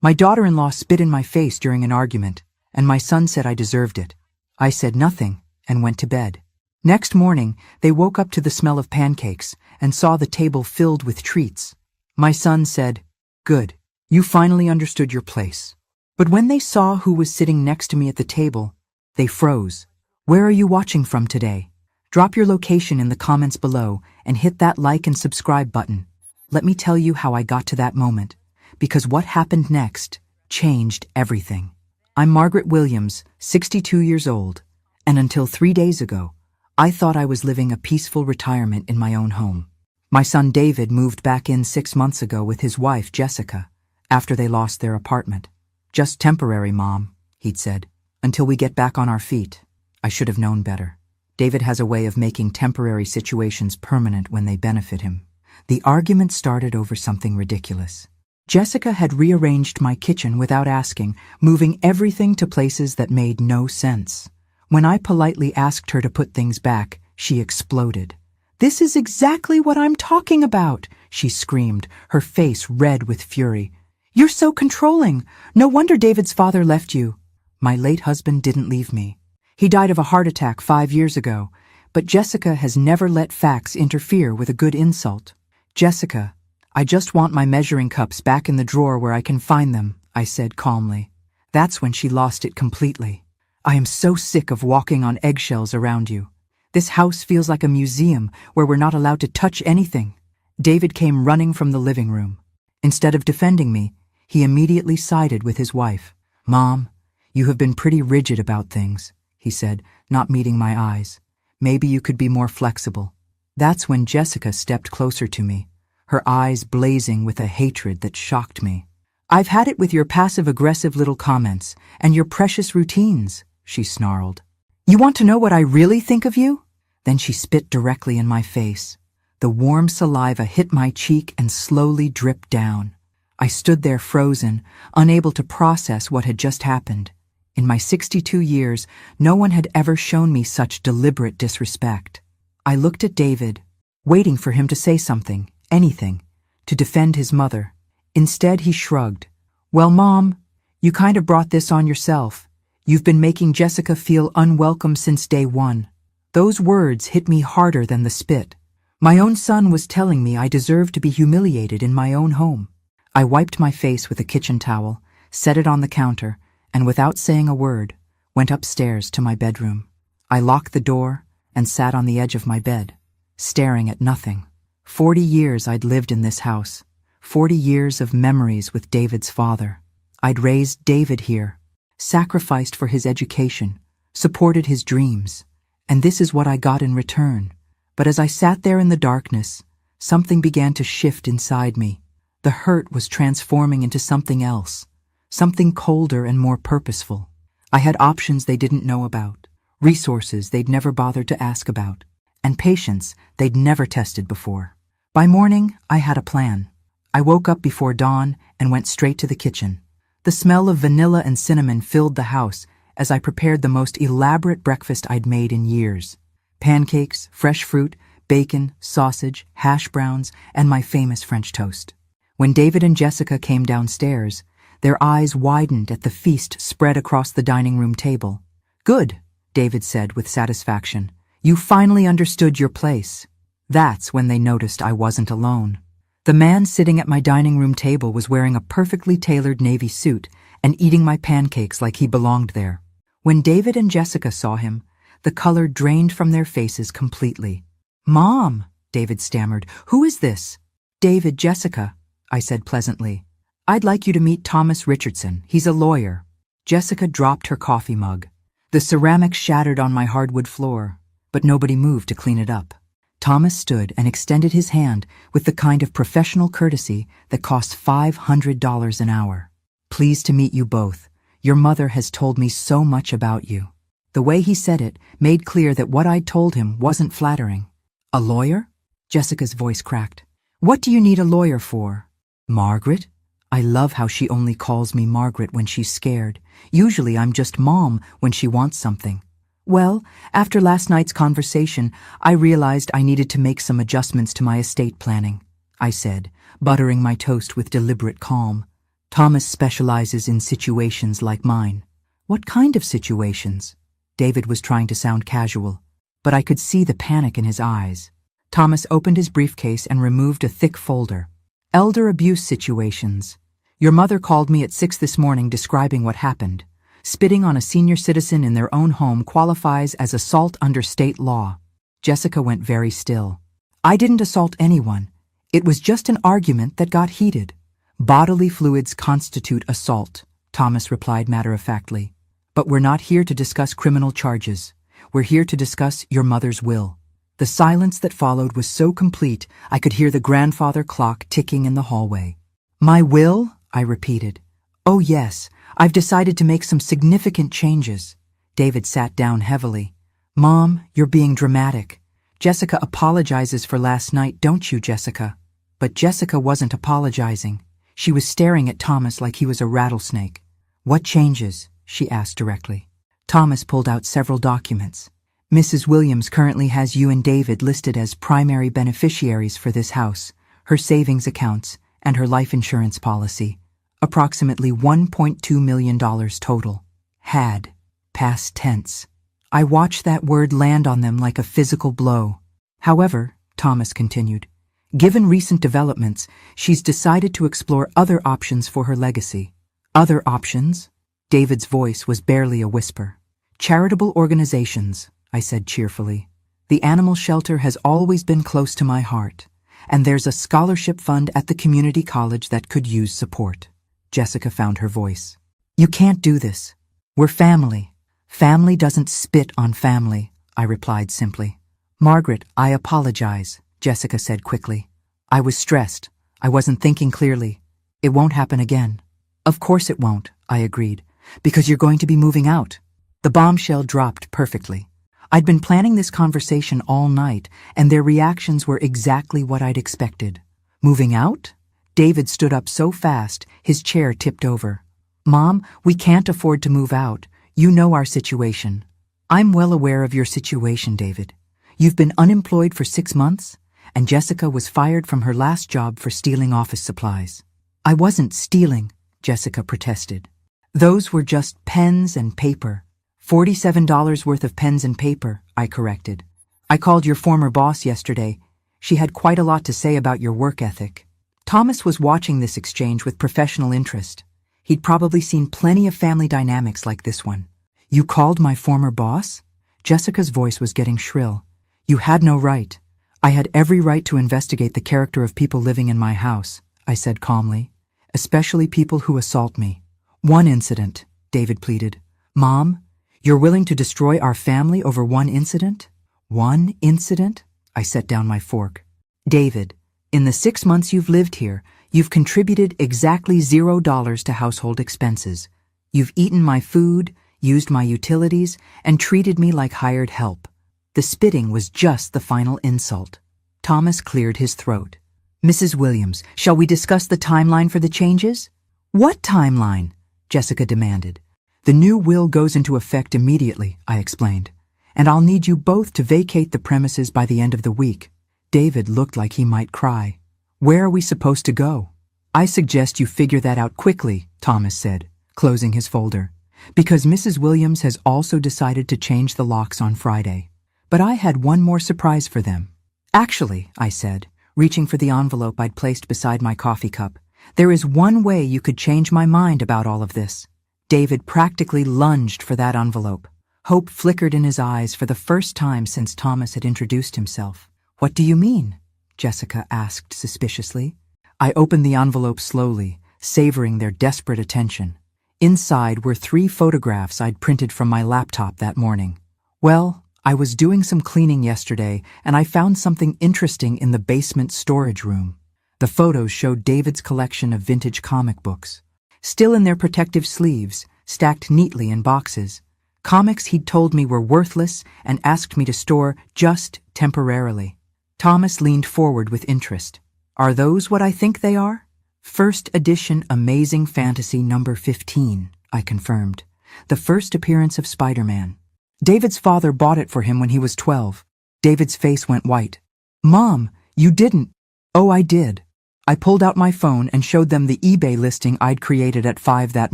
My daughter-in-law spit in my face during an argument, and my son said I deserved it. I said nothing and went to bed. Next morning, they woke up to the smell of pancakes and saw the table filled with treats. My son said, "Good, you finally understood your place." But when they saw who was sitting next to me at the table, they froze. Where are you watching from today? Drop your location in the comments below and hit that like and subscribe button. Let me tell you how I got to that moment, because what happened next changed everything. I'm Margaret Williams, 62 years old, and until 3 days ago, I thought I was living a peaceful retirement in my own home. My son David moved back in 6 months ago with his wife Jessica after they lost their apartment. "Just temporary, Mom," he'd said, "until we get back on our feet." I should have known better. David has a way of making temporary situations permanent when they benefit him. The argument started over something ridiculous. Jessica had rearranged my kitchen without asking, moving everything to places that made no sense. When I politely asked her to put things back, she exploded. "This is exactly what I'm talking about," she screamed, her face red with fury. "You're so controlling. No wonder David's father left you." My late husband didn't leave me. He died of a heart attack 5 years ago, but Jessica has never let facts interfere with a good insult. "Jessica, I just want my measuring cups back in the drawer where I can find them," I said calmly. That's when she lost it completely. "I am so sick of walking on eggshells around you. This house feels like a museum where we're not allowed to touch anything." David came running from the living room. Instead of defending me, he immediately sided with his wife. "Mom, you have been pretty rigid about things," he said, not meeting my eyes. "Maybe you could be more flexible." That's when Jessica stepped closer to me, her eyes blazing with a hatred that shocked me. "I've had it with your passive-aggressive little comments and your precious routines," she snarled. "You want to know what I really think of you?" Then she spit directly in my face. The warm saliva hit my cheek and slowly dripped down. I stood there frozen, unable to process what had just happened. In my 62 years, no one had ever shown me such deliberate disrespect. I looked at David, waiting for him to say something, anything, to defend his mother. Instead, he shrugged. "Well, Mom, you kind of brought this on yourself. You've been making Jessica feel unwelcome since day one." Those words hit me harder than the spit. My own son was telling me I deserved to be humiliated in my own home. I wiped my face with a kitchen towel, set it on the counter, and without saying a word, went upstairs to my bedroom. I locked the door and sat on the edge of my bed, staring at nothing. 40 years I'd lived in this house, 40 years of memories with David's father. I'd raised David here, sacrificed for his education, supported his dreams, and this is what I got in return. But as I sat there in the darkness, something began to shift inside me. The hurt was transforming into something else. Something colder and more purposeful. I had options they didn't know about, resources they'd never bothered to ask about, and patience they'd never tested before. By morning, I had a plan. I woke up before dawn and went straight to the kitchen. The smell of vanilla and cinnamon filled the house as I prepared the most elaborate breakfast I'd made in years. Pancakes, fresh fruit, bacon, sausage, hash browns, and my famous French toast. When David and Jessica came downstairs, their eyes widened at the feast spread across the dining room table. "Good," David said with satisfaction. "You finally understood your place." That's when they noticed I wasn't alone. The man sitting at my dining room table was wearing a perfectly tailored navy suit and eating my pancakes like he belonged there. When David and Jessica saw him, the color drained from their faces completely. "Mom," David stammered, "who is this?" "David, Jessica," I said pleasantly. "I'd like you to meet Thomas Richardson. He's a lawyer." Jessica dropped her coffee mug. The ceramic shattered on my hardwood floor, but nobody moved to clean it up. Thomas stood and extended his hand with the kind of professional courtesy that costs $500 an hour. "Pleased to meet you both. Your mother has told me so much about you." The way he said it made clear that what I'd told him wasn't flattering. "A lawyer?" Jessica's voice cracked. "What do you need a lawyer for?" "Margaret? I love how she only calls me Margaret when she's scared. Usually I'm just Mom when she wants something." "Well, after last night's conversation, I realized I needed to make some adjustments to my estate planning," I said, buttering my toast with deliberate calm. Thomas specializes in situations like mine. What kind of situations? David was trying to sound casual, but I could see the panic in his eyes. Thomas opened his briefcase and removed a thick folder. Elder abuse situations. Your mother called me at 6 this morning describing what happened. Spitting on a senior citizen in their own home qualifies as assault under state law. Jessica went very still. I didn't assault anyone. It was just an argument that got heated. Bodily fluids constitute assault, Thomas replied matter-of-factly. But we're not here to discuss criminal charges. We're here to discuss your mother's will. The silence that followed was so complete I could hear the grandfather clock ticking in the hallway. My will? I repeated. Oh yes, I've decided to make some significant changes. David sat down heavily. Mom, you're being dramatic. Jessica apologizes for last night, don't you, Jessica? But Jessica wasn't apologizing. She was staring at Thomas like he was a rattlesnake. What changes? She asked directly. Thomas pulled out several documents. Mrs. Williams currently has you and David listed as primary beneficiaries for this house, her savings accounts, and her life insurance policy. Approximately $1.2 million total. Had. Past tense. I watched that word land on them like a physical blow. However, Thomas continued, given recent developments, she's decided to explore other options for her legacy. Other options? David's voice was barely a whisper. Charitable organizations, I said cheerfully. The animal shelter has always been close to my heart, and there's a scholarship fund at the community college that could use support. Jessica found her voice. You can't do this. We're family. Family doesn't spit on family, I replied simply. Margaret, I apologize, Jessica said quickly. I was stressed. I wasn't thinking clearly. It won't happen again. Of course it won't, I agreed, because you're going to be moving out. The bombshell dropped perfectly. I'd been planning this conversation all night, and their reactions were exactly what I'd expected. Moving out? David stood up so fast, his chair tipped over. Mom, we can't afford to move out. You know our situation. I'm well aware of your situation, David. You've been unemployed for 6 months, and Jessica was fired from her last job for stealing office supplies. I wasn't stealing, Jessica protested. Those were just pens and paper. $47 worth of pens and paper, I corrected. I called your former boss yesterday. She had quite a lot to say about your work ethic. Thomas was watching this exchange with professional interest. He'd probably seen plenty of family dynamics like this one. You called my former boss? Jessica's voice was getting shrill. You had no right. I had every right to investigate the character of people living in my house, I said calmly. Especially people who assault me. One incident, David pleaded. Mom, you're willing to destroy our family over one incident? One incident? I set down my fork. David, in the 6 months you've lived here, you've contributed exactly $0 to household expenses. You've eaten my food, used my utilities, and treated me like hired help. The spitting was just the final insult. Thomas cleared his throat. Mrs. Williams, shall we discuss the timeline for the changes? What timeline? Jessica demanded. The new will goes into effect immediately, I explained, and I'll need you both to vacate the premises by the end of the week. David looked like he might cry. Where are we supposed to go? I suggest you figure that out quickly, Thomas said, closing his folder, because Mrs. Williams has also decided to change the locks on Friday. But I had one more surprise for them. Actually, I said, reaching for the envelope I'd placed beside my coffee cup, there is one way you could change my mind about all of this. David practically lunged for that envelope. Hope flickered in his eyes for the first time since Thomas had introduced himself. What do you mean? Jessica asked suspiciously. I opened the envelope slowly, savoring their desperate attention. Inside were 3 photographs I'd printed from my laptop that morning. Well, I was doing some cleaning yesterday, and I found something interesting in the basement storage room. The photos showed David's collection of vintage comic books, still in their protective sleeves, stacked neatly in boxes. Comics he'd told me were worthless and asked me to store just temporarily. Thomas leaned forward with interest. Are those what I think they are? First edition Amazing Fantasy number 15, I confirmed. The first appearance of Spider-Man. David's father bought it for him when he was 12. David's face went white. Mom, you didn't. Oh, I did. I pulled out my phone and showed them the eBay listing I'd created at 5 that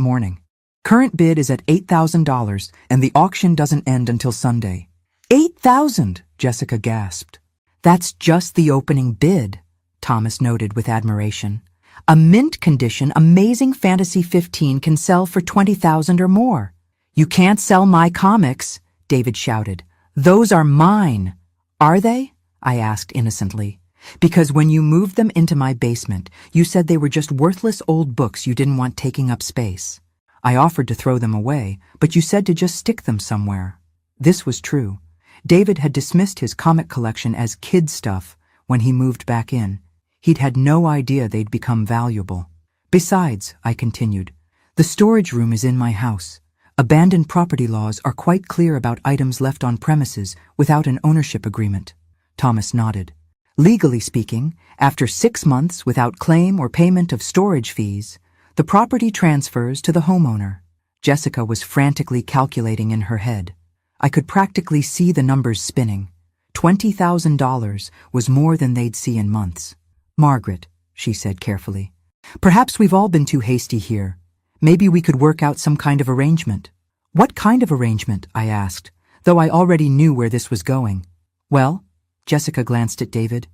morning. Current bid is at $8,000 and the auction doesn't end until Sunday. 8,000, Jessica gasped. That's just the opening bid, Thomas noted with admiration. A mint condition Amazing Fantasy 15 can sell for 20,000 or more. You can't sell my comics, David shouted. Those are mine. Are they? I asked innocently. Because when you moved them into my basement, you said they were just worthless old books you didn't want taking up space. I offered to throw them away, but you said to just stick them somewhere. This was true. David had dismissed his comic collection as kid stuff when he moved back in. He'd had no idea they'd become valuable. Besides, I continued, the storage room is in my house. Abandoned property laws are quite clear about items left on premises without an ownership agreement. Thomas nodded. Legally speaking, after 6 months without claim or payment of storage fees, the property transfers to the homeowner. Jessica was frantically calculating in her head. I could practically see the numbers spinning. $20,000 was more than they'd see in months. Margaret, she said carefully, perhaps we've all been too hasty here. Maybe we could work out some kind of arrangement. What kind of arrangement? I asked, though I already knew where this was going. Well, Jessica glanced at David.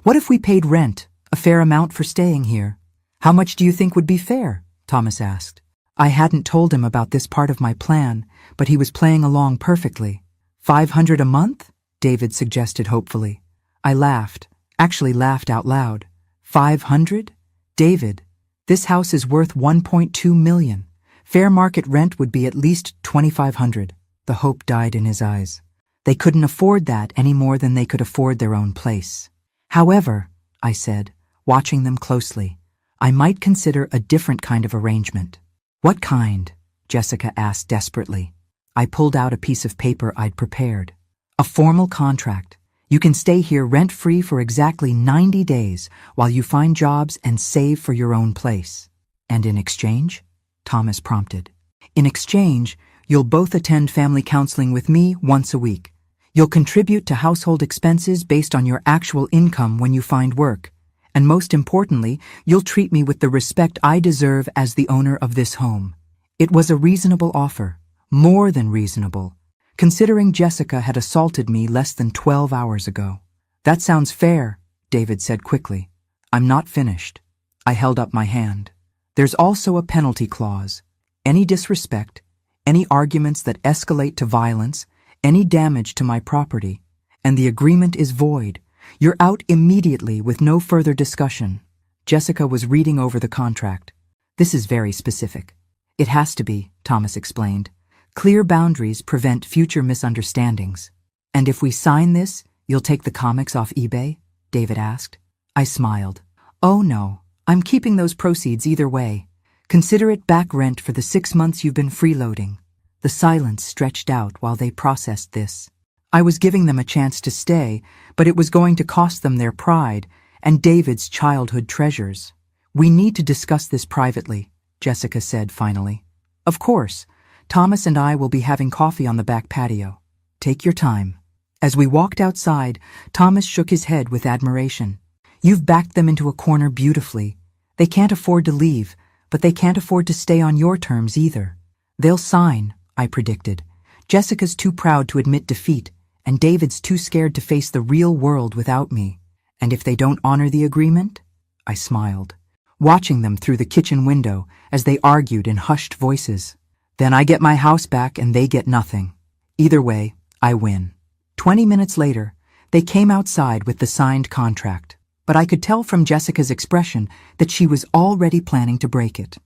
What if we paid rent, a fair amount for staying here? How much do you think would be fair? Thomas asked. I hadn't told him about this part of my plan, but he was playing along perfectly. $500 a month? David suggested hopefully. I laughed, actually laughed out loud. 500? David, this house is worth $1.2 million. Fair market rent would be at least $2,500. The hope died in his eyes. They couldn't afford that any more than they could afford their own place. However, I said, watching them closely, I might consider a different kind of arrangement. What kind? Jessica asked desperately. I pulled out a piece of paper I'd prepared. A formal contract. You can stay here rent-free for exactly 90 days while you find jobs and save for your own place. And in exchange? Thomas prompted. In exchange, you'll both attend family counseling with me once a week. You'll contribute to household expenses based on your actual income when you find work. And most importantly, you'll treat me with the respect I deserve as the owner of this home. It was a reasonable offer, more than reasonable, considering Jessica had assaulted me less than 12 hours ago. That sounds fair, David said quickly. I'm not finished. I held up my hand. There's also a penalty clause. Any disrespect, any arguments that escalate to violence, any damage to my property, and the agreement is void. You're out immediately with no further discussion. Jessica was reading over the contract. This is very specific. It has to be, Thomas explained. Clear boundaries prevent future misunderstandings. And if we sign this, you'll take the comics off eBay? David asked. I smiled. Oh no, I'm keeping those proceeds either way. Consider it back rent for the 6 months you've been freeloading. The silence stretched out while they processed this. I was giving them a chance to stay, but it was going to cost them their pride and David's childhood treasures. We need to discuss this privately, Jessica said finally. Of course, Thomas and I will be having coffee on the back patio. Take your time. As we walked outside, Thomas shook his head with admiration. You've backed them into a corner beautifully. They can't afford to leave, but they can't afford to stay on your terms either. They'll sign, I predicted. Jessica's too proud to admit defeat, and David's too scared to face the real world without me. And if they don't honor the agreement? I smiled, watching them through the kitchen window as they argued in hushed voices. Then I get my house back and they get nothing. Either way, I win. 20 minutes later, they came outside with the signed contract, but I could tell from Jessica's expression that she was already planning to break it.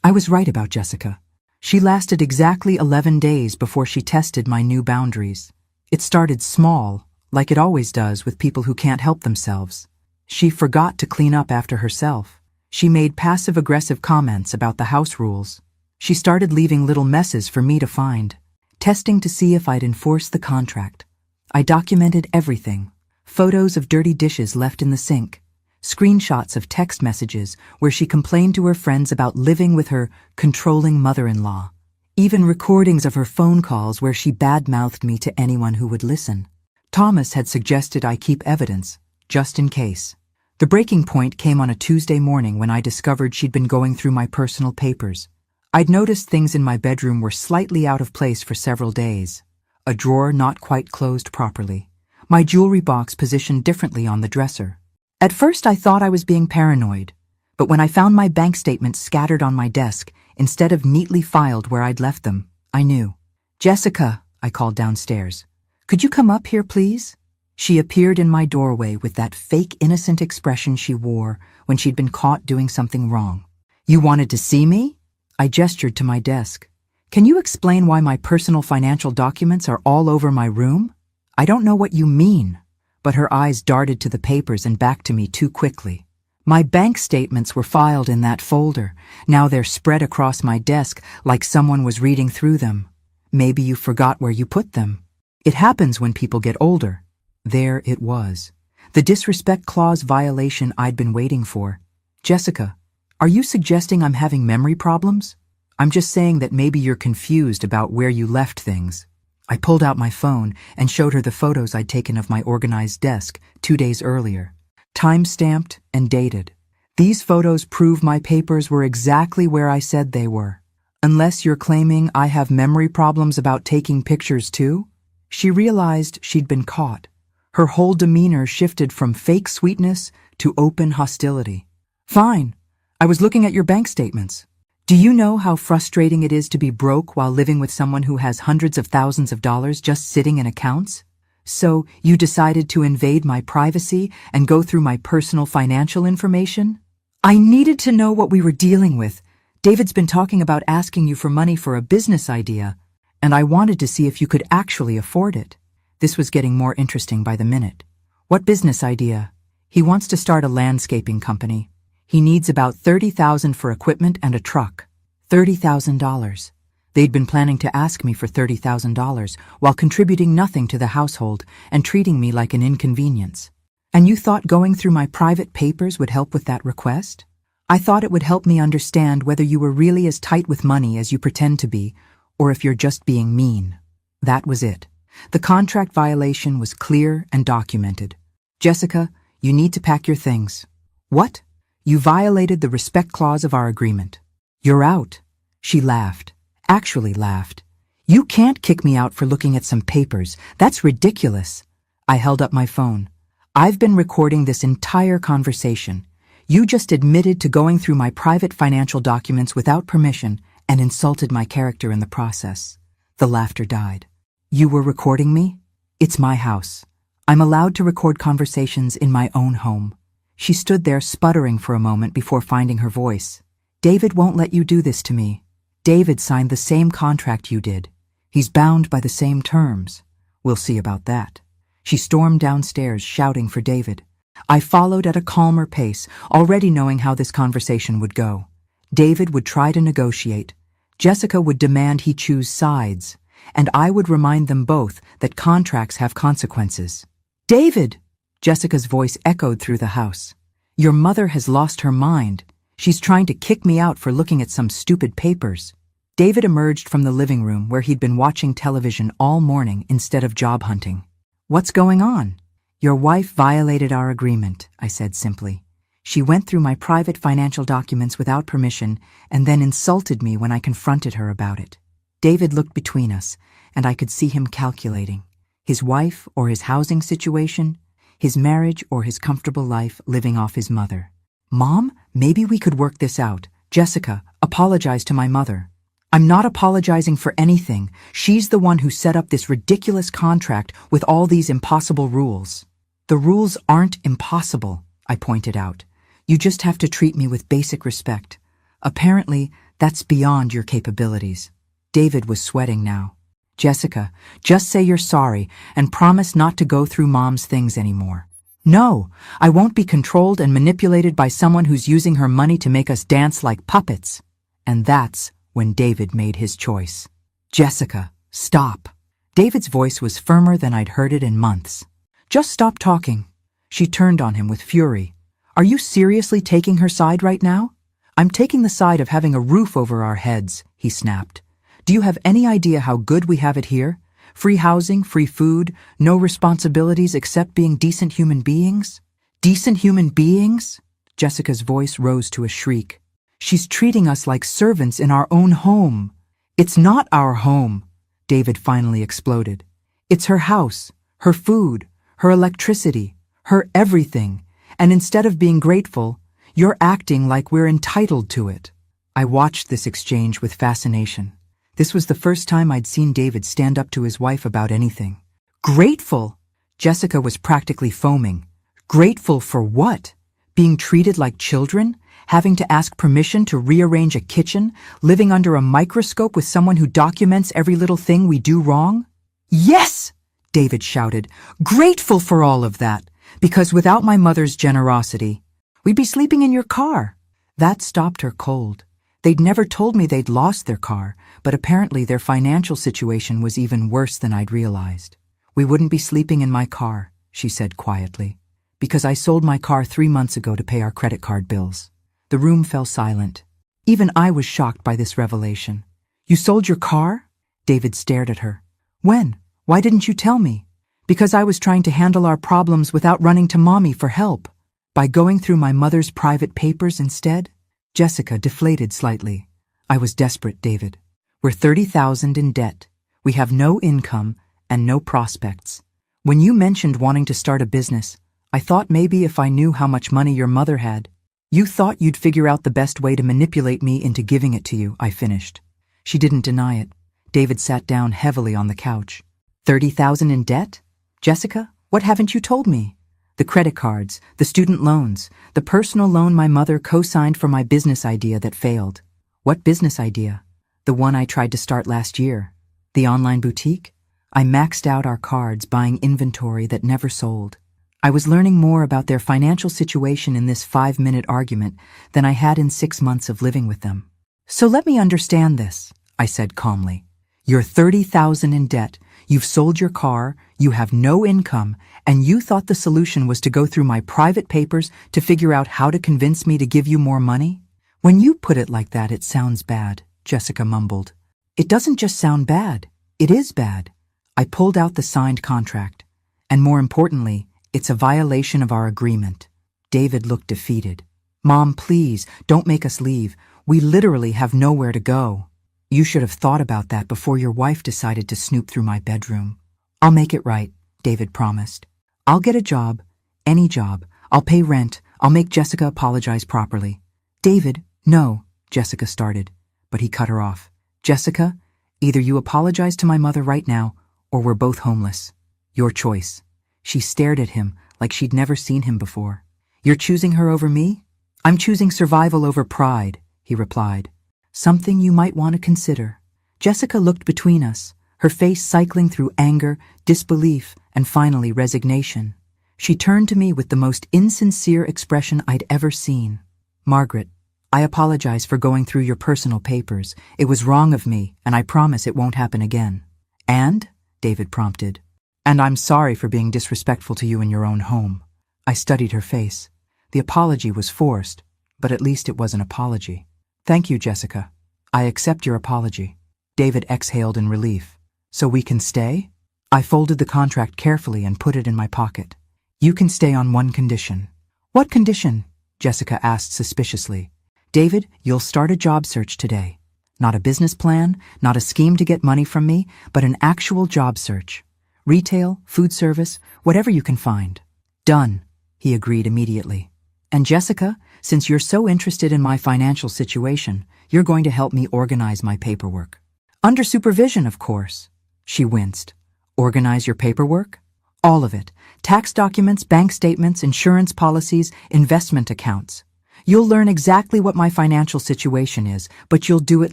I was right about Jessica. She lasted exactly 11 days before she tested my new boundaries. It started small, like it always does with people who can't help themselves. She forgot to clean up after herself. She made passive-aggressive comments about the house rules. She started leaving little messes for me to find, testing to see if I'd enforce the contract. I documented everything. Photos of dirty dishes left in the sink, screenshots of text messages where she complained to her friends about living with her controlling mother-in-law, even recordings of her phone calls where she bad-mouthed me to anyone who would listen. Thomas had suggested I keep evidence, just in case. The The breaking point came on a Tuesday morning when I discovered she'd been going through my personal papers. I'd noticed things in my bedroom were slightly out of place for several days. A drawer not quite closed properly. My jewelry box positioned differently on the dresser. At first I thought I was being paranoid, but when I found my bank statements scattered on my desk instead of neatly filed where I'd left them, I knew. "Jessica," I called downstairs. "Could you come up here, please?" She appeared in my doorway with that fake innocent expression she wore when she'd been caught doing something wrong. "You wanted to see me?" I gestured to my desk. "Can you explain why my personal financial documents are all over my room?" "I don't know what you mean," but her eyes darted to the papers and back to me too quickly. My bank statements were filed in that folder. Now they're spread across my desk like someone was reading through them. "Maybe you forgot where you put them." It happens when people get older. There it was. The disrespect clause violation I'd been waiting for. "Jessica, are you suggesting I'm having memory problems?" "I'm just saying that maybe you're confused about where you left things." I pulled out my phone and showed her the photos I'd taken of my organized desk 2 days earlier, time-stamped and dated. "These photos prove my papers were exactly where I said they were. Unless you're claiming I have memory problems about taking pictures too?" She realized she'd been caught. Her whole demeanor shifted from fake sweetness to open hostility. "Fine. I was looking at your bank statements. Do you know how frustrating it is to be broke while living with someone who has hundreds of thousands of dollars just sitting in accounts? So you decided to invade my privacy and go through my personal financial information?" "I needed to know what we were dealing with. David's been talking about asking you for money for a business idea, and I wanted to see if you could actually afford it." This was getting more interesting by the minute. "What business idea?" "He wants to start a landscaping company. He needs about $30,000 for equipment and a truck." $30,000. They'd been planning to ask me for $30,000 while contributing nothing to the household and treating me like an inconvenience. "And you thought going through my private papers would help with that request?" "I thought it would help me understand whether you were really as tight with money as you pretend to be, or if you're just being mean." That was it. The contract violation was clear and documented. "Jessica, you need to pack your things." "What?" "You violated the respect clause of our agreement. You're out." She laughed. Actually laughed. "You can't kick me out for looking at some papers. That's ridiculous." I held up my phone. "I've been recording this entire conversation. You just admitted to going through my private financial documents without permission and insulted my character in the process." The laughter died. "You were recording me? It's my house. I'm allowed to record conversations in my own home." She stood there sputtering for a moment before finding her voice. "David won't let you do this to me. David signed the same contract you did. He's bound by the same terms. We'll see about that." She stormed downstairs, shouting for David. I followed at a calmer pace, already knowing how this conversation would go. David would try to negotiate. Jessica would demand he choose sides, and I would remind them both that contracts have consequences. "David!" Jessica's voice echoed through the house. "Your mother has lost her mind. She's trying to kick me out for looking at some stupid papers." David emerged from the living room where he'd been watching television all morning instead of job hunting. "What's going on?" "Your wife violated our agreement," I said simply. "She went through my private financial documents without permission and then insulted me when I confronted her about it." David looked between us, and I could see him calculating. His wife or his housing situation, his marriage or his comfortable life living off his mother. "Mom, maybe we could work this out. Jessica, apologize to my mother." "I'm not apologizing for anything. She's the one who set up this ridiculous contract with all these impossible rules." "The rules aren't impossible," I pointed out. "You just have to treat me with basic respect. Apparently, that's beyond your capabilities." David was sweating now. "Jessica, just say you're sorry and promise not to go through Mom's things anymore." "No, I won't be controlled and manipulated by someone who's using her money to make us dance like puppets." And that's when David made his choice. "Jessica, stop." David's voice was firmer than I'd heard it in months. "Just stop talking." She turned on him with fury. "Are you seriously taking her side right now?" "I'm taking the side of having a roof over our heads," he snapped. "Do you have any idea how good we have it here? Free housing, free food, no responsibilities except being decent human beings?" Decent human beings? Jessica's voice rose to a shriek. She's treating us like servants in our own home. It's not our home, David finally exploded. It's her house, her food, her electricity, her everything, and instead of being grateful, you're acting like we're entitled to it. I watched this exchange with fascination. This was the first time I'd seen David stand up to his wife about anything. Grateful? Jessica was practically foaming. Grateful for what? Being treated like children? Having to ask permission to rearrange a kitchen? Living under a microscope with someone who documents every little thing we do wrong? Yes! David shouted. Grateful for all of that, because without my mother's generosity, we'd be sleeping in your car. That stopped her cold. They'd never told me they'd lost their car, but apparently their financial situation was even worse than I'd realized. We wouldn't be sleeping in my car, she said quietly, because I sold my car 3 months ago to pay our credit card bills. The room fell silent. Even I was shocked by this revelation. You sold your car? David stared at her. When? Why didn't you tell me? Because I was trying to handle our problems without running to Mommy for help. By going through my mother's private papers instead? Jessica deflated slightly. I was desperate, David. We're $30,000 in debt. We have no income and no prospects. When you mentioned wanting to start a business, I thought maybe if I knew how much money your mother had, you thought you'd figure out the best way to manipulate me into giving it to you, I finished. She didn't deny it. David sat down heavily on the couch. 30,000 in debt? Jessica, what haven't you told me? The credit cards, the student loans, the personal loan my mother co-signed for my business idea that failed. What business idea? The one I tried to start last year. The online boutique? I maxed out our cards buying inventory that never sold. I was learning more about their financial situation in this 5-minute argument than I had in 6 months of living with them. So let me understand this, I said calmly. You're 30,000 in debt, you've sold your car, you have no income, and you thought the solution was to go through my private papers to figure out how to convince me to give you more money? When you put it like that, it sounds bad, Jessica mumbled. It doesn't just sound bad, it is bad. I pulled out the signed contract. And more importantly, it's a violation of our agreement. David looked defeated. Mom, please, don't make us leave. We literally have nowhere to go. You should have thought about that before your wife decided to snoop through my bedroom. I'll make it right, David promised. I'll get a job, any job. I'll pay rent. I'll make Jessica apologize properly. David, no, Jessica started, but he cut her off. Jessica, either you apologize to my mother right now, or we're both homeless. Your choice. She stared at him like she'd never seen him before. You're choosing her over me? I'm choosing survival over pride, he replied. Something you might want to consider. Jessica looked between us, her face cycling through anger, disbelief, and finally resignation. She turned to me with the most insincere expression I'd ever seen. Margaret, I apologize for going through your personal papers. It was wrong of me, and I promise it won't happen again. And? David prompted. And I'm sorry for being disrespectful to you in your own home. I studied her face. The apology was forced, but at least it was an apology. Thank you, Jessica. I accept your apology. David exhaled in relief. So we can stay? I folded the contract carefully and put it in my pocket. You can stay on one condition. What condition? Jessica asked suspiciously. David, you'll start a job search today. Not a business plan, not a scheme to get money from me, but an actual job search. Retail, food service, whatever you can find. Done, he agreed immediately. And Jessica, since you're so interested in my financial situation, you're going to help me organize my paperwork. Under supervision, of course. She winced. Organize your paperwork? All of it. Tax documents, bank statements, insurance policies, investment accounts. You'll learn exactly what my financial situation is, but you'll do it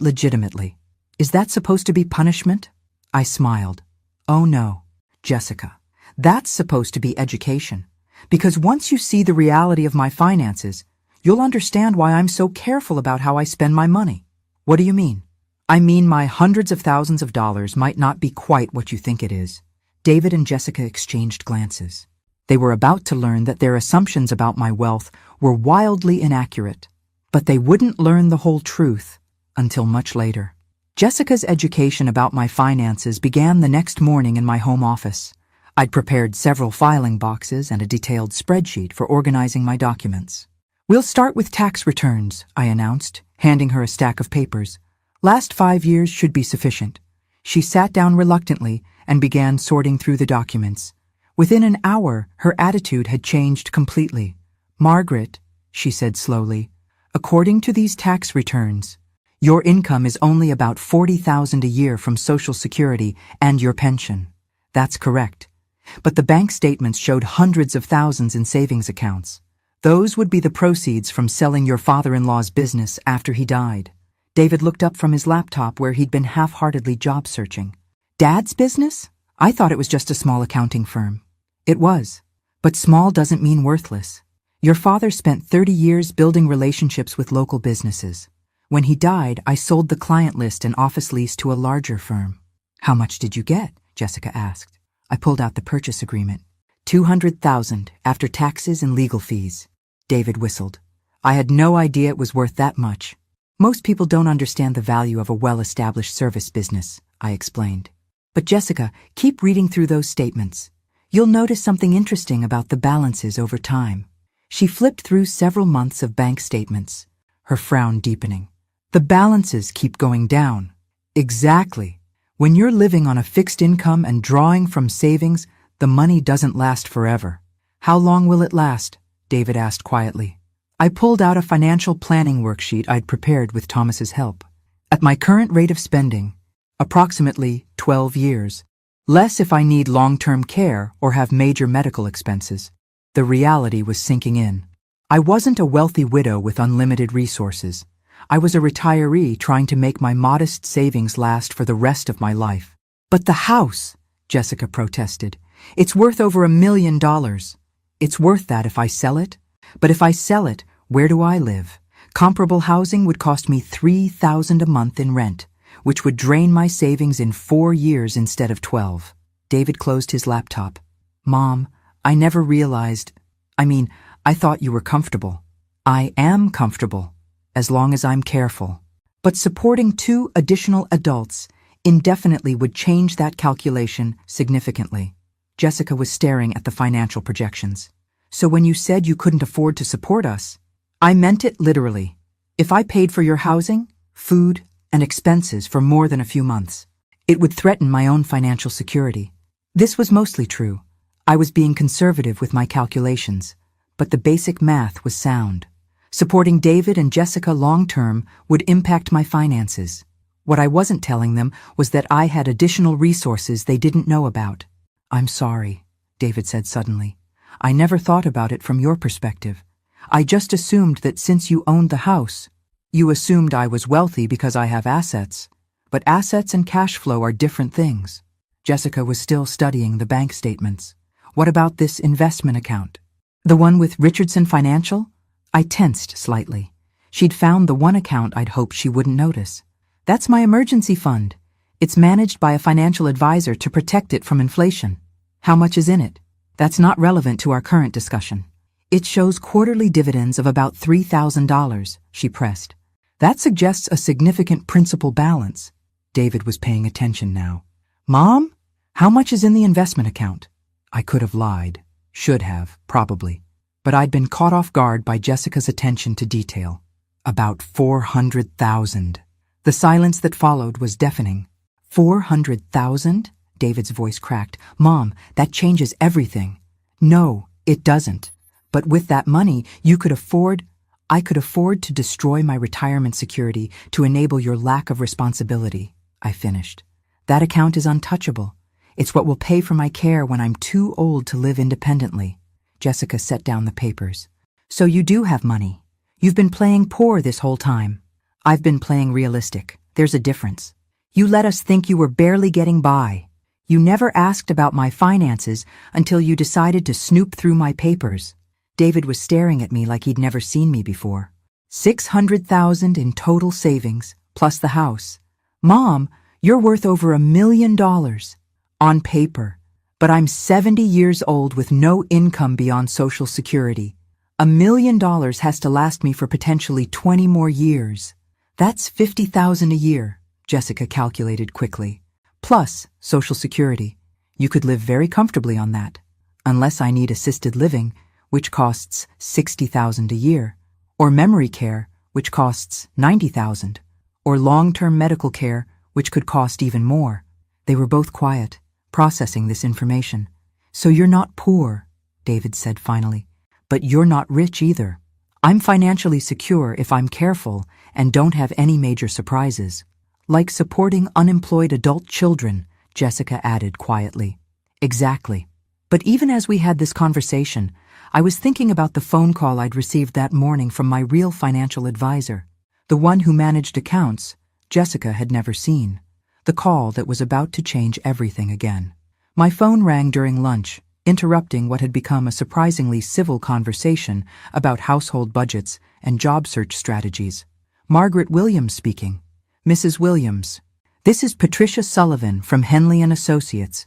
legitimately. Is that supposed to be punishment? I smiled. Oh no. Jessica, that's supposed to be education. Because once you see the reality of my finances, you'll understand why I'm so careful about how I spend my money. What do you mean? I mean my hundreds of thousands of dollars might not be quite what you think it is. David and Jessica exchanged glances. They were about to learn that their assumptions about my wealth were wildly inaccurate, but they wouldn't learn the whole truth until much later. Jessica's education about my finances began the next morning in my home office. I'd prepared several filing boxes and a detailed spreadsheet for organizing my documents. "We'll start with tax returns," I announced, handing her a stack of papers. "Last 5 years should be sufficient." She sat down reluctantly and began sorting through the documents. Within an hour, her attitude had changed completely. "Margaret," she said slowly, "according to these tax returns, your income is only about $40,000 a year from Social Security and your pension. That's correct. But the bank statements showed hundreds of thousands in savings accounts. Those would be the proceeds from selling your father-in-law's business after he died." David looked up from his laptop where he'd been half-heartedly job searching. "Dad's business? I thought it was just a small accounting firm." "It was. But small doesn't mean worthless. Your father spent 30 years building relationships with local businesses. When he died, I sold the client list and office lease to a larger firm." "How much did you get?" Jessica asked. I pulled out the purchase agreement. $200,000 after taxes and legal fees. David whistled. "I had no idea it was worth that much. Most people don't understand the value of a well-established service business," I explained. "But Jessica, keep reading through those statements. You'll notice something interesting about the balances over time." She flipped through several months of bank statements, her frown deepening. "The balances keep going down." "Exactly. When you're living on a fixed income and drawing from savings, the money doesn't last forever." "How long will it last?" David asked quietly. I pulled out a financial planning worksheet I'd prepared with Thomas's help. "At my current rate of spending, approximately 12 years. Less if I need long-term care or have major medical expenses." The reality was sinking in. I wasn't a wealthy widow with unlimited resources. I was a retiree trying to make my modest savings last for the rest of my life. "But the house," Jessica protested. "It's worth over $1 million. It's worth that if I sell it. But if I sell it, where do I live? Comparable housing would cost me $3,000 a month in rent, which would drain my savings in 4 years instead of 12. David closed his laptop. "Mom, I never realized. I thought you were comfortable." "I am comfortable, as long as I'm careful. But supporting 2 additional adults indefinitely would change that calculation significantly." Jessica was staring at the financial projections. "So when you said you couldn't afford to support us, I meant it literally. If I paid for your housing, food, and expenses for more than a few months, it would threaten my own financial security." This was mostly true. I was being conservative with my calculations, but the basic math was sound. Supporting David and Jessica long-term would impact my finances. What I wasn't telling them was that I had additional resources they didn't know about. "I'm sorry," David said suddenly. "I never thought about it from your perspective. I just assumed that since you owned the house, you assumed I was wealthy because I have assets. But assets and cash flow are different things." Jessica was still studying the bank statements. "What about this investment account? The one with Richardson Financial?" I tensed slightly. She'd found the one account I'd hoped she wouldn't notice. "That's my emergency fund. It's managed by a financial advisor to protect it from inflation." "How much is in it?" "That's not relevant to our current discussion." "It shows quarterly dividends of about $3,000, she pressed. "That suggests a significant principal balance." David was paying attention now. "Mom, how much is in the investment account?" I could have lied. Should have, probably. But I'd been caught off guard by Jessica's attention to detail. "About 400,000. The silence that followed was deafening. 400,000? David's voice cracked. "Mom, that changes everything." "No, it doesn't. But with that money, I could afford to destroy my retirement security to enable your lack of responsibility," I finished. "That account is untouchable. It's what will pay for my care when I'm too old to live independently." Jessica set down the papers. "So you do have money. You've been playing poor this whole time." "I've been playing realistic. There's a difference. You let us think you were barely getting by. You never asked about my finances until you decided to snoop through my papers." David was staring at me like he'd never seen me before. $600,000 in total savings, plus the house. "Mom, you're worth over $1 million. On paper. But I'm 70 years old with no income beyond Social Security. $1 million has to last me for potentially 20 more years. That's $50,000 a year," Jessica calculated quickly. "Plus Social Security." You could live very comfortably on that, unless I need assisted living, which costs $60,000 a year, or memory care, which costs $90,000, or long-term medical care, which could cost even more. They were both quiet, processing this information. So you're not poor, David said finally, but you're not rich either. I'm financially secure if I'm careful and don't have any major surprises. Like supporting unemployed adult children, Jessica added quietly. Exactly. But even as we had this conversation, I was thinking about the phone call I'd received that morning from my real financial advisor, the one who managed accounts Jessica had never seen, the call that was about to change everything again. My phone rang during lunch, interrupting what had become a surprisingly civil conversation about household budgets and job search strategies. Margaret Williams speaking. Mrs. Williams, this is Patricia Sullivan from Henley & Associates.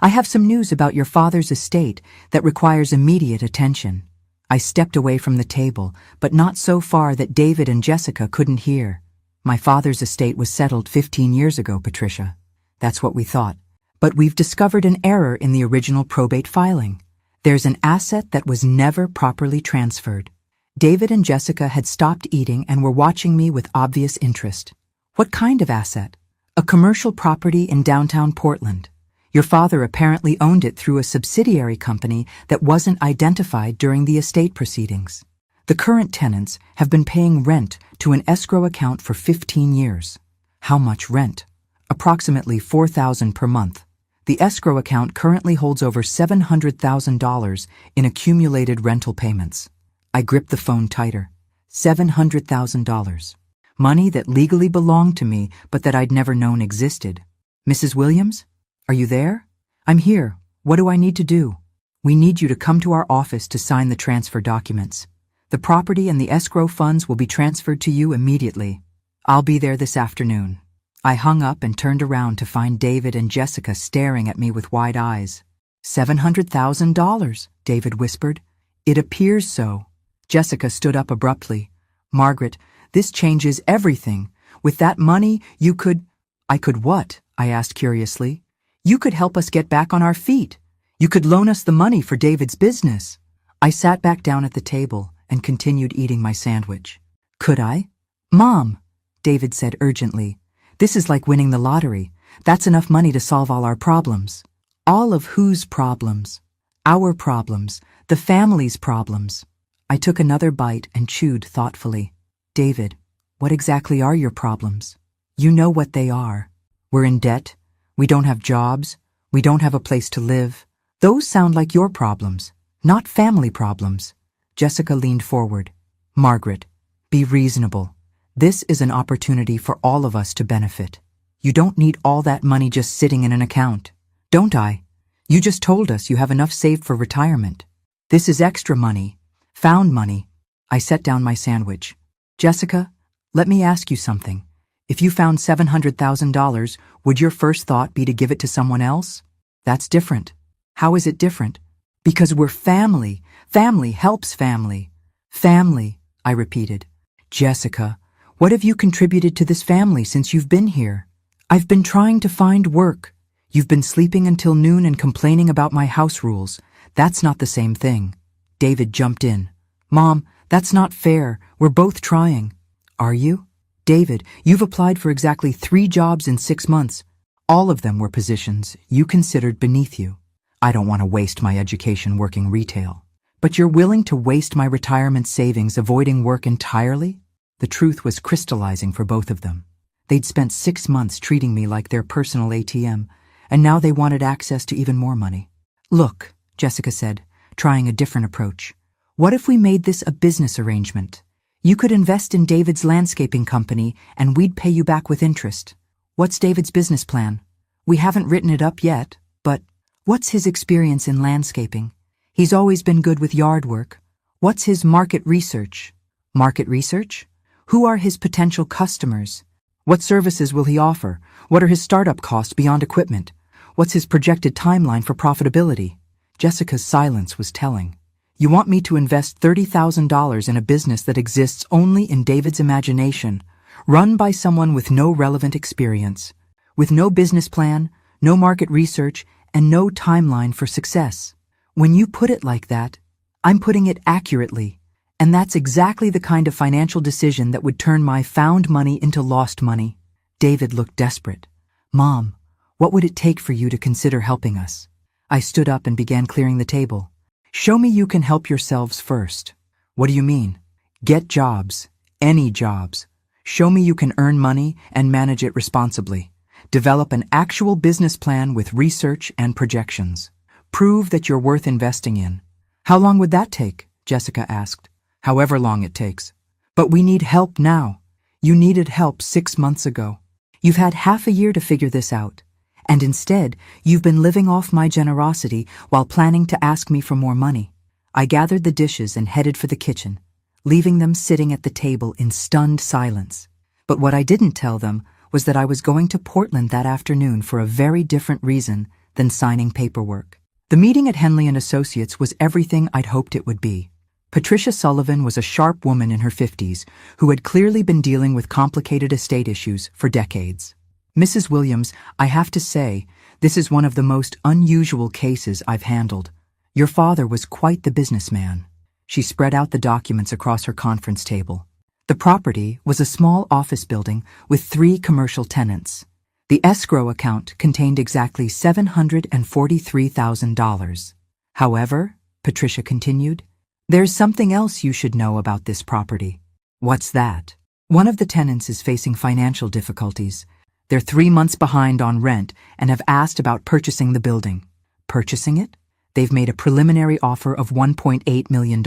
I have some news about your father's estate that requires immediate attention. I stepped away from the table, but not so far that David and Jessica couldn't hear. My father's estate was settled 15 years ago, Patricia. That's what we thought. But we've discovered an error in the original probate filing. There's an asset that was never properly transferred. David and Jessica had stopped eating and were watching me with obvious interest. What kind of asset? A commercial property in downtown Portland. Your father apparently owned it through a subsidiary company that wasn't identified during the estate proceedings. The current tenants have been paying rent to an escrow account for 15 years. How much rent? Approximately $4,000 per month. The escrow account currently holds over $700,000 in accumulated rental payments. I gripped the phone tighter. $700,000. Money that legally belonged to me but that I'd never known existed. Mrs. Williams? Are you there? I'm here. What do I need to do? We need you to come to our office to sign the transfer documents. The property and the escrow funds will be transferred to you immediately. I'll be there this afternoon. I hung up and turned around to find David and Jessica staring at me with wide eyes. $700,000, David whispered. It appears so. Jessica stood up abruptly. Margaret, this changes everything. With that money, you could— I could what? I asked curiously. You could help us get back on our feet. You could loan us the money for David's business. I sat back down at the table and continued eating my sandwich. Could I? Mom, David said urgently. This is like winning the lottery. That's enough money to solve all our problems. All of whose problems? Our problems. The family's problems. I took another bite and chewed thoughtfully. David, what exactly are your problems? You know what they are. We're in debt. We don't have jobs. We don't have a place to live. Those sound like your problems, not family problems. Jessica leaned forward. Margaret, be reasonable. This is an opportunity for all of us to benefit. You don't need all that money just sitting in an account. Don't I? You just told us you have enough saved for retirement. This is extra money. Found money. I set down my sandwich. Jessica, let me ask you something. If you found $700,000, would your first thought be to give it to someone else? That's different. How is it different? Because we're family. Family helps family. Family, I repeated. Jessica, what have you contributed to this family since you've been here? I've been trying to find work. You've been sleeping until noon and complaining about my house rules. That's not the same thing. David jumped in. Mom, that's not fair. We're both trying. Are you? David, you've applied for exactly 3 jobs in 6 months. All of them were positions you considered beneath you. I don't want to waste my education working retail. But you're willing to waste my retirement savings avoiding work entirely? The truth was crystallizing for both of them. They'd spent 6 months treating me like their personal ATM, and now they wanted access to even more money. Look, Jessica said, trying a different approach. What if we made this a business arrangement? You could invest in David's landscaping company, and we'd pay you back with interest. What's David's business plan? We haven't written it up yet, but what's his experience in landscaping? He's always been good with yard work. What's his market research? Market research? Who are his potential customers? What services will he offer? What are his startup costs beyond equipment? What's his projected timeline for profitability? Jessica's silence was telling. You want me to invest $30,000 in a business that exists only in David's imagination, run by someone with no relevant experience, with no business plan, no market research, and no timeline for success. When you put it like that, I'm putting it accurately, and that's exactly the kind of financial decision that would turn my found money into lost money. David looked desperate. Mom, what would it take for you to consider helping us? I stood up and began clearing the table. Show me you can help yourselves first. What do you mean? Get jobs. Any jobs. Show me you can earn money and manage it responsibly. Develop an actual business plan with research and projections. Prove that you're worth investing in. How long would that take? Jessica asked. However long it takes. But we need help now. You needed help 6 months ago. You've had half a year to figure this out. And instead, you've been living off my generosity while planning to ask me for more money. I gathered the dishes and headed for the kitchen, leaving them sitting at the table in stunned silence. But what I didn't tell them was that I was going to Portland that afternoon for a very different reason than signing paperwork. The meeting at Henley & Associates was everything I'd hoped it would be. Patricia Sullivan was a sharp woman in her 50s who had clearly been dealing with complicated estate issues for decades. Mrs. Williams, I have to say, this is one of the most unusual cases I've handled. Your father was quite the businessman. She spread out the documents across her conference table. The property was a small office building with 3 commercial tenants. The escrow account contained exactly $743,000. However, Patricia continued, there's something else you should know about this property. What's that? One of the tenants is facing financial difficulties. They're 3 months behind on rent and have asked about purchasing the building. Purchasing it? They've made a preliminary offer of $1.8 million.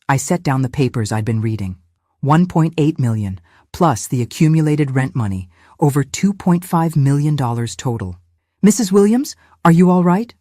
I set down the papers I'd been reading. $1.8 million, plus the accumulated rent money, over $2.5 million total. Mrs. Williams, are you all right?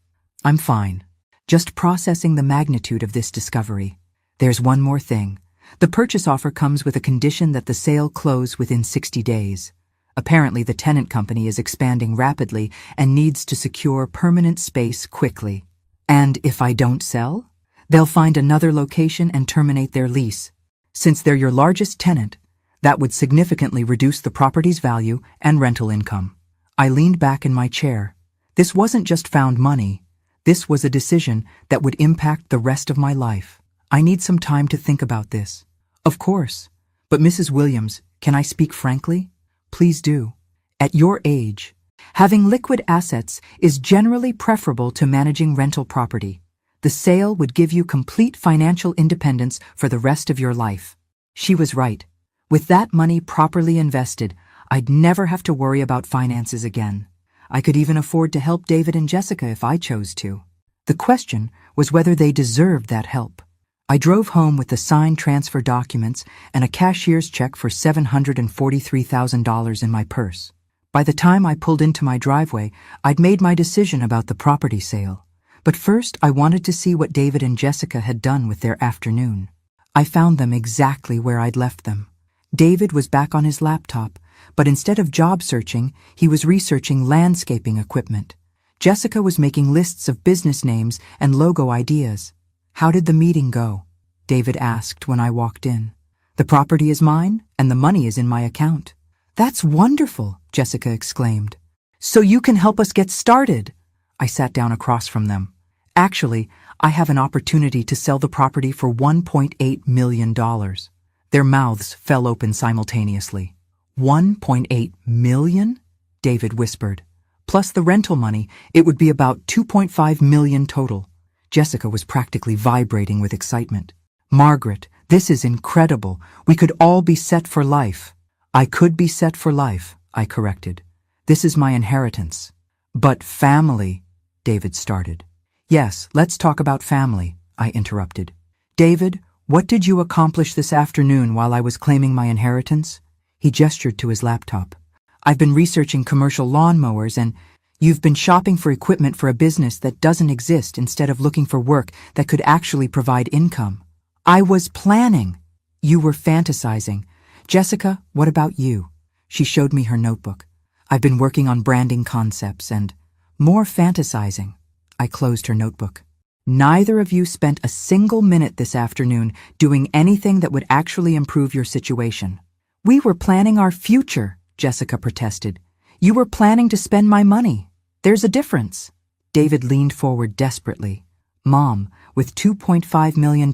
I'm fine. Just processing the magnitude of this discovery. There's one more thing. The purchase offer comes with a condition that the sale close within 60 days. Apparently, the tenant company is expanding rapidly and needs to secure permanent space quickly. And if I don't sell, they'll find another location and terminate their lease. Since they're your largest tenant, that would significantly reduce the property's value and rental income. I leaned back in my chair. This wasn't just found money. This was a decision that would impact the rest of my life. I need some time to think about this. Of course. But Mrs. Williams, can I speak frankly? Please do. At your age, having liquid assets is generally preferable to managing rental property. The sale would give you complete financial independence for the rest of your life. She was right. With that money properly invested, I'd never have to worry about finances again. I could even afford to help David and Jessica if I chose to. The question was whether they deserved that help. I drove home with the signed transfer documents and a cashier's check for $743,000 in my purse. By the time I pulled into my driveway, I'd made my decision about the property sale. But first, I wanted to see what David and Jessica had done with their afternoon. I found them exactly where I'd left them. David was back on his laptop, but instead of job searching, he was researching landscaping equipment. Jessica was making lists of business names and logo ideas. How did the meeting go? David asked when I walked in. The property is mine, and the money is in my account. That's wonderful, Jessica exclaimed. So you can help us get started. I sat down across from them. Actually, I have an opportunity to sell the property for $1.8 million. Their mouths fell open simultaneously. $1.8 million? David whispered. Plus the rental money, it would be about $2.5 million total. Jessica was practically vibrating with excitement. Margaret, this is incredible. We could all be set for life. I could be set for life, I corrected. This is my inheritance. But family, David started. Yes, let's talk about family, I interrupted. David, what did you accomplish this afternoon while I was claiming my inheritance? He gestured to his laptop. I've been researching commercial lawnmowers and you've been shopping for equipment for a business that doesn't exist instead of looking for work that could actually provide income. I was planning. You were fantasizing. Jessica, what about you? She showed me her notebook. I've been working on branding concepts and more fantasizing. I closed her notebook. Neither of you spent a single minute this afternoon doing anything that would actually improve your situation. We were planning our future, Jessica protested. You were planning to spend my money. There's a difference. David leaned forward desperately. Mom, with $2.5 million,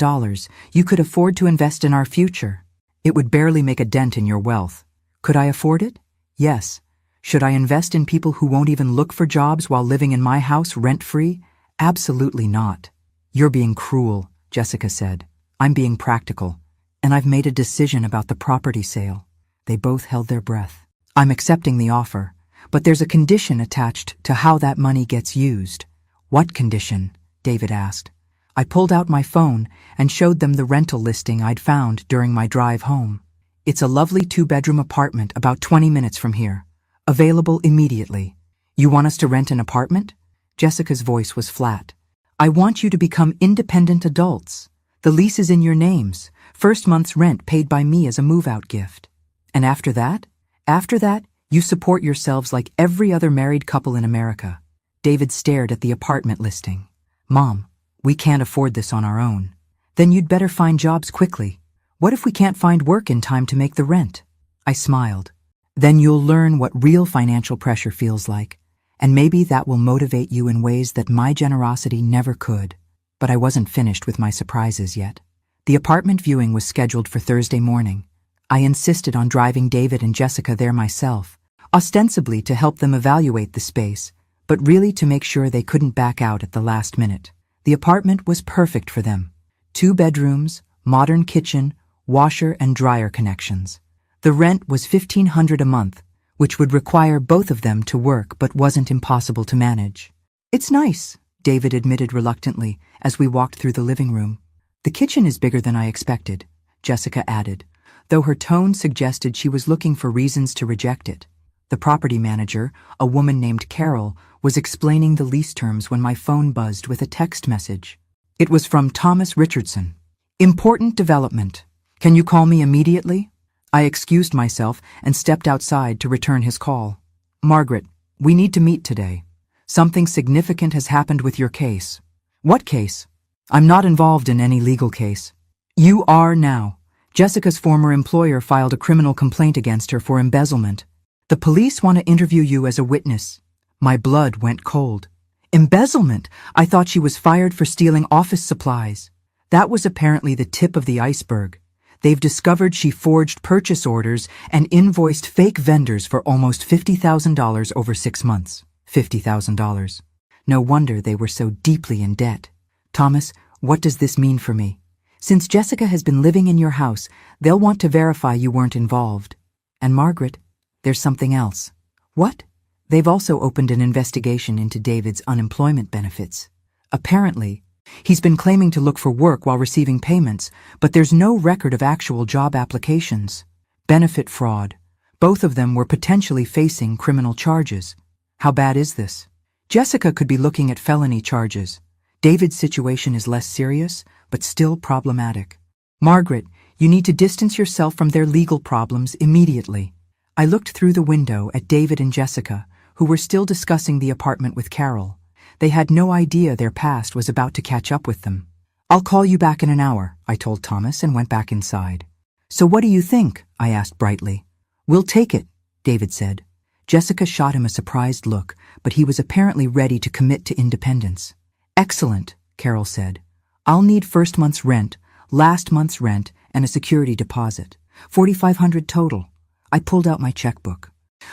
you could afford to invest in our future. It would barely make a dent in your wealth. Could I afford it? Yes. Should I invest in people who won't even look for jobs while living in my house rent-free? Absolutely not. You're being cruel, Jessica said. I'm being practical. And I've made a decision about the property sale. They both held their breath. I'm accepting the offer, but there's a condition attached to how that money gets used. What condition? David asked. I pulled out my phone and showed them the rental listing I'd found during my drive home. It's a lovely 2-bedroom apartment about 20 minutes from here. Available immediately. You want us to rent an apartment? Jessica's voice was flat. I want you to become independent adults. The lease is in your names. First month's rent paid by me as a move-out gift. And after that? After that, you support yourselves like every other married couple in America. David stared at the apartment listing. Mom, we can't afford this on our own. Then you'd better find jobs quickly. What if we can't find work in time to make the rent? I smiled. Then you'll learn what real financial pressure feels like, and maybe that will motivate you in ways that my generosity never could. But I wasn't finished with my surprises yet. The apartment viewing was scheduled for Thursday morning. I insisted on driving David and Jessica there myself, ostensibly to help them evaluate the space, but really to make sure they couldn't back out at the last minute. The apartment was perfect for them. 2 bedrooms, modern kitchen, washer and dryer connections. The rent was $1,500 a month, which would require both of them to work but wasn't impossible to manage. It's nice, David admitted reluctantly as we walked through the living room. The kitchen is bigger than I expected, Jessica added, though her tone suggested she was looking for reasons to reject it. The property manager, a woman named Carol, was explaining the lease terms when my phone buzzed with a text message. It was from Thomas Richardson. Important development. Can you call me immediately? I excused myself and stepped outside to return his call. Margaret, we need to meet today. Something significant has happened with your case. What case? I'm not involved in any legal case. You are now. Jessica's former employer filed a criminal complaint against her for embezzlement. The police want to interview you as a witness. My blood went cold. Embezzlement! I thought she was fired for stealing office supplies. That was apparently the tip of the iceberg. They've discovered she forged purchase orders and invoiced fake vendors for almost $50,000 over 6 months. $50,000. No wonder they were so deeply in debt. Thomas, what does this mean for me? Since Jessica has been living in your house, they'll want to verify you weren't involved. And Margaret, there's something else. What? They've also opened an investigation into David's unemployment benefits. Apparently, he's been claiming to look for work while receiving payments, but there's no record of actual job applications. Benefit fraud. Both of them were potentially facing criminal charges. How bad is this? Jessica could be looking at felony charges. David's situation is less serious, but still problematic. Margaret, you need to distance yourself from their legal problems immediately. I looked through the window at David and Jessica, who were still discussing the apartment with Carol. They had no idea their past was about to catch up with them. I'll call you back in an hour, I told Thomas and went back inside. So what do you think? I asked brightly. We'll take it, David said. Jessica shot him a surprised look, but he was apparently ready to commit to independence. Excellent, Carol said. I'll need first month's rent, last month's rent, and a security deposit. $4,500 total. I pulled out my checkbook.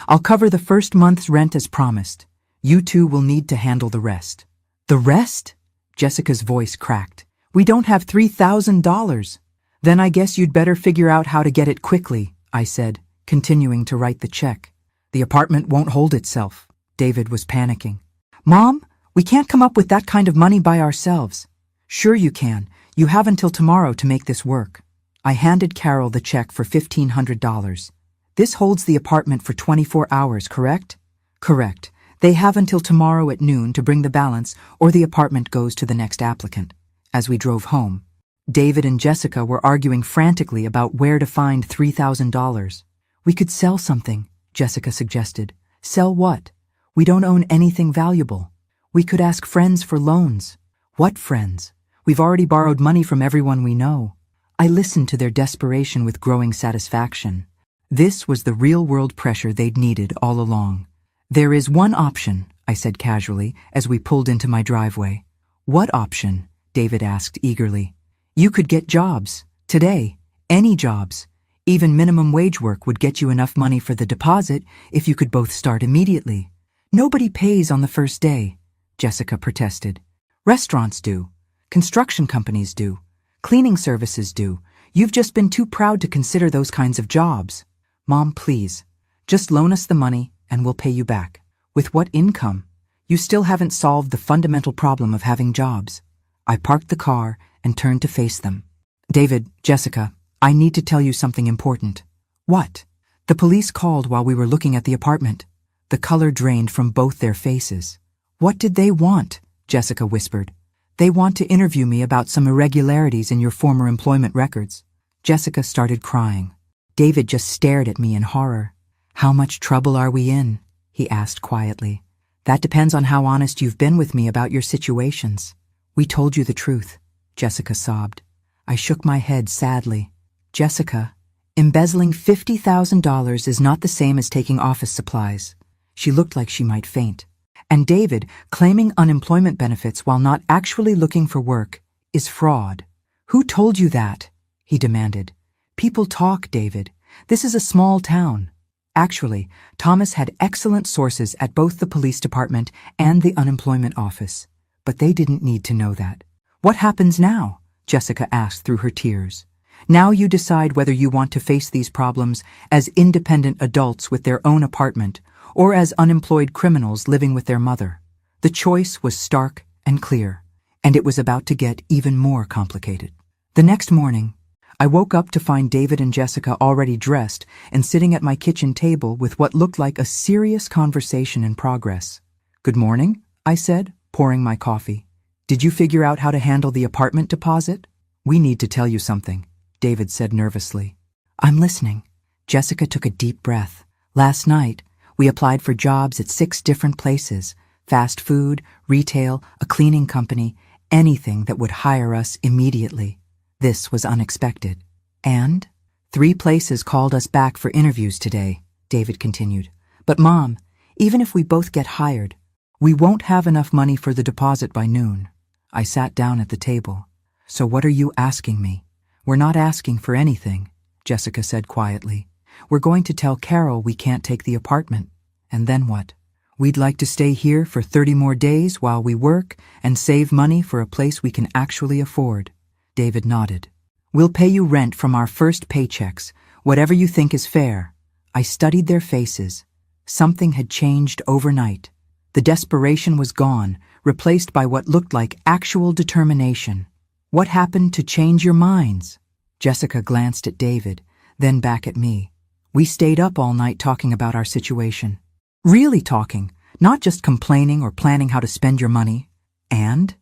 I'll cover the first month's rent as promised. You two will need to handle the rest. The rest? Jessica's voice cracked. We don't have $3,000. Then I guess you'd better figure out how to get it quickly, I said, continuing to write the check. The apartment won't hold itself. David was panicking. Mom, we can't come up with that kind of money by ourselves. Sure you can. You have until tomorrow to make this work. I handed Carol the check for $1,500. This holds the apartment for 24 hours, correct? Correct. They have until tomorrow at noon to bring the balance, or the apartment goes to the next applicant. As we drove home, David and Jessica were arguing frantically about where to find $3,000. We could sell something, Jessica suggested. Sell what? We don't own anything valuable. We could ask friends for loans. What friends? We've already borrowed money from everyone we know. I listened to their desperation with growing satisfaction. This was the real-world pressure they'd needed all along. There is one option, I said casually as we pulled into my driveway. What option? David asked eagerly. You could get jobs. Today. Any jobs. Even minimum wage work would get you enough money for the deposit if you could both start immediately. Nobody pays on the first day, Jessica protested. Restaurants do. Construction companies do. Cleaning services do. You've just been too proud to consider those kinds of jobs. Mom, please. Just loan us the money and we'll pay you back. With what income? You still haven't solved the fundamental problem of having jobs. I parked the car and turned to face them. David, Jessica, I need to tell you something important. What? The police called while we were looking at the apartment. The color drained from both their faces. What did they want? Jessica whispered. They want to interview me about some irregularities in your former employment records. Jessica started crying. David just stared at me in horror. How much trouble are we in? He asked quietly. That depends on how honest you've been with me about your situations. We told you the truth, Jessica sobbed. I shook my head sadly. Jessica, embezzling $50,000 is not the same as taking office supplies. She looked like she might faint. And David, claiming unemployment benefits while not actually looking for work, is fraud. Who told you that? He demanded. People talk, David. This is a small town. Actually, Thomas had excellent sources at both the police department and the unemployment office. But they didn't need to know that. What happens now? Jessica asked through her tears. Now you decide whether you want to face these problems as independent adults with their own apartment or as unemployed criminals living with their mother. The choice was stark and clear, and it was about to get even more complicated. The next morning, I woke up to find David and Jessica already dressed and sitting at my kitchen table with what looked like a serious conversation in progress. Good morning, I said, pouring my coffee. Did you figure out how to handle the apartment deposit? We need to tell you something, David said nervously. I'm listening. Jessica took a deep breath. Last night, we applied for jobs at 6 different places: fast food, retail, a cleaning company, anything that would hire us immediately. This was unexpected. And 3 places called us back for interviews today, David continued. But Mom, even if we both get hired, we won't have enough money for the deposit by noon. I sat down at the table. So what are you asking me? We're not asking for anything, Jessica said quietly. We're going to tell Carol we can't take the apartment. And then what? We'd like to stay here for 30 more days while we work and save money for a place we can actually afford. David nodded. We'll pay you rent from our first paychecks, whatever you think is fair. I studied their faces. Something had changed overnight. The desperation was gone, replaced by what looked like actual determination. What happened to change your minds? Jessica glanced at David, then back at me. We stayed up all night talking about our situation. Really talking, not just complaining or planning how to spend your money. And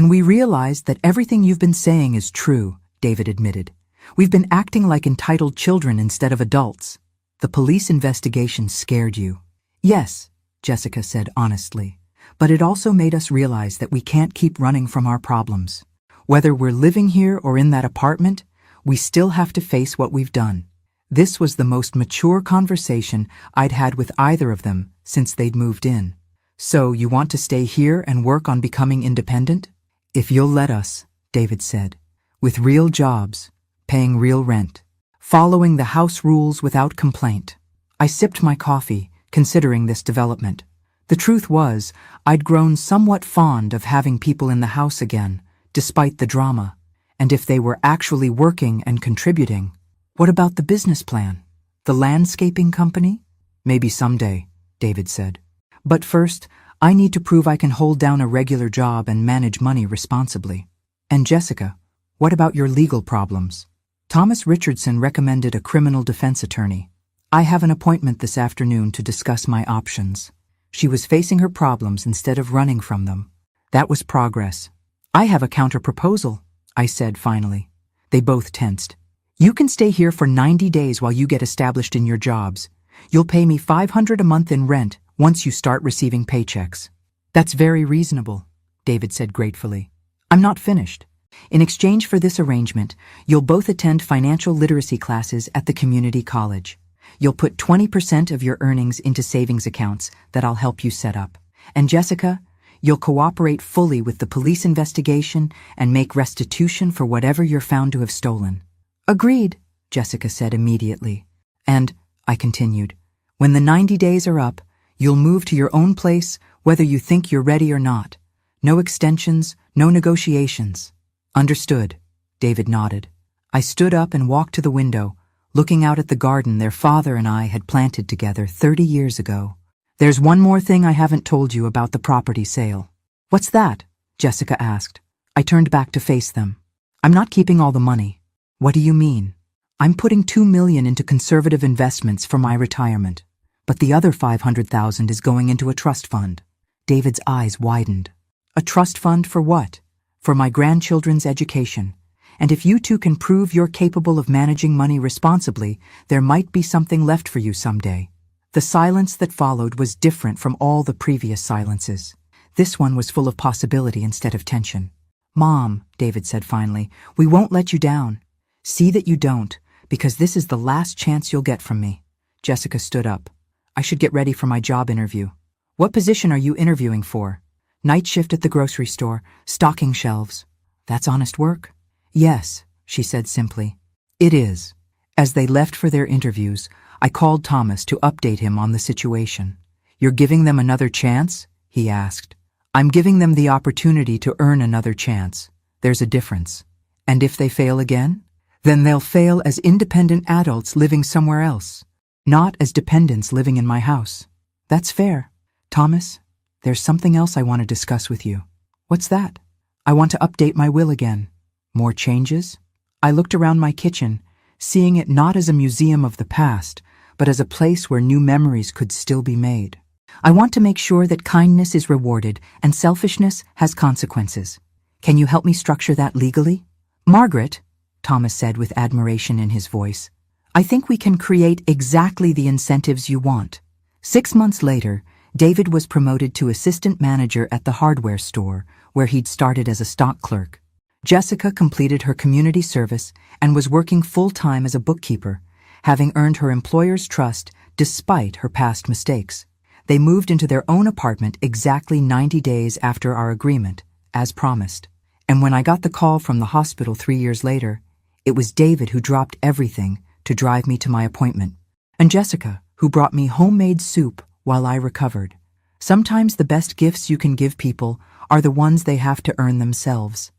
we realized that everything you've been saying is true, David admitted. We've been acting like entitled children instead of adults. The police investigation scared you. Yes, Jessica said honestly, but it also made us realize that we can't keep running from our problems. Whether we're living here or in that apartment, we still have to face what we've done. This was the most mature conversation I'd had with either of them since they'd moved in. So you want to stay here and work on becoming independent? If you'll let us, David said, with real jobs, paying real rent, following the house rules without complaint. I sipped my coffee, considering this development. The truth was, I'd grown somewhat fond of having people in the house again, despite the drama. And if they were actually working and contributing, what about the business plan? The landscaping company? Maybe someday, David said. But first, I need to prove I can hold down a regular job and manage money responsibly. And Jessica, what about your legal problems? Thomas Richardson recommended a criminal defense attorney. I have an appointment this afternoon to discuss my options. She was facing her problems instead of running from them. That was progress. I have a counter-proposal, I said finally. They both tensed. You can stay here for 90 days while you get established in your jobs. You'll pay me $500 a month in rent once you start receiving paychecks. That's very reasonable, David said gratefully. I'm not finished. In exchange for this arrangement, you'll both attend financial literacy classes at the community college. You'll put 20% of your earnings into savings accounts that I'll help you set up. And Jessica, you'll cooperate fully with the police investigation and make restitution for whatever you're found to have stolen. Agreed, Jessica said immediately. And, I continued, when the 90 days are up, you'll move to your own place whether you think you're ready or not. No extensions, no negotiations. Understood, David nodded. I stood up and walked to the window, looking out at the garden their father and I had planted together 30 years ago. There's one more thing I haven't told you about the property sale. What's that? Jessica asked. I turned back to face them. I'm not keeping all the money. What do you mean? I'm putting $2 million into conservative investments for my retirement, but the other $500,000 is going into a trust fund. David's eyes widened. A trust fund for what? For my grandchildren's education. And if you two can prove you're capable of managing money responsibly, there might be something left for you someday. The silence that followed was different from all the previous silences. This one was full of possibility instead of tension. Mom, David said finally, we won't let you down. See that you don't, because this is the last chance you'll get from me. Jessica stood up. I should get ready for my job interview. What position are you interviewing for? Night shift at the grocery store, stocking shelves. That's honest work? Yes, she said simply. It is. As they left for their interviews, I called Thomas to update him on the situation. You're giving them another chance? He asked. I'm giving them the opportunity to earn another chance. There's a difference. And if they fail again? Then they'll fail as independent adults living somewhere else, not as dependents living in my house. That's fair. Thomas, there's something else I want to discuss with you. What's that? I want to update my will again. More changes? I looked around my kitchen, seeing it not as a museum of the past, but as a place where new memories could still be made. I want to make sure that kindness is rewarded and selfishness has consequences. Can you help me structure that legally? Margaret, Thomas said with admiration in his voice, I think we can create exactly the incentives you want. 6 months later, David was promoted to assistant manager at the hardware store, where he'd started as a stock clerk. Jessica completed her community service and was working full-time as a bookkeeper, having earned her employer's trust despite her past mistakes. They moved into their own apartment exactly 90 days after our agreement, as promised. And when I got the call from the hospital 3 years later, it was David who dropped everything to drive me to my appointment, and Jessica, who brought me homemade soup while I recovered. Sometimes the best gifts you can give people are the ones they have to earn themselves.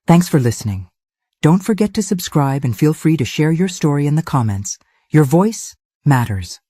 Thanks for listening. Don't forget to subscribe and feel free to share your story in the comments. Your voice matters.